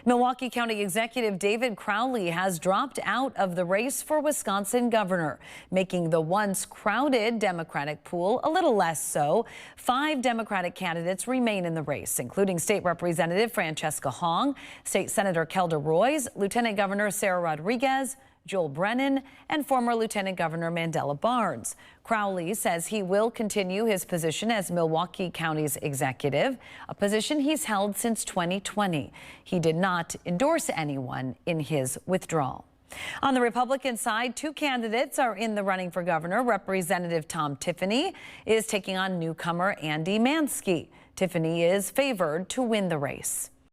Milwaukee County Executive David Crowley has dropped out of the race for Wisconsin governor, making the once crowded Democratic pool a little less so. 5 Democratic candidates remain in the race, including State Representative Francesca Hong, State Senator Kelda Roys, Lieutenant Governor Sarah Rodriguez, Joel Brennan, and former Lieutenant Governor Mandela Barnes. Crowley says he will continue his position as Milwaukee County's executive, a position he's held since 2020. He did not endorse anyone in his withdrawal. On the Republican side, 2 candidates are in the running for governor. Representative Tom Tiffany is taking on newcomer Andy Mansky. Tiffany is favored to win the race.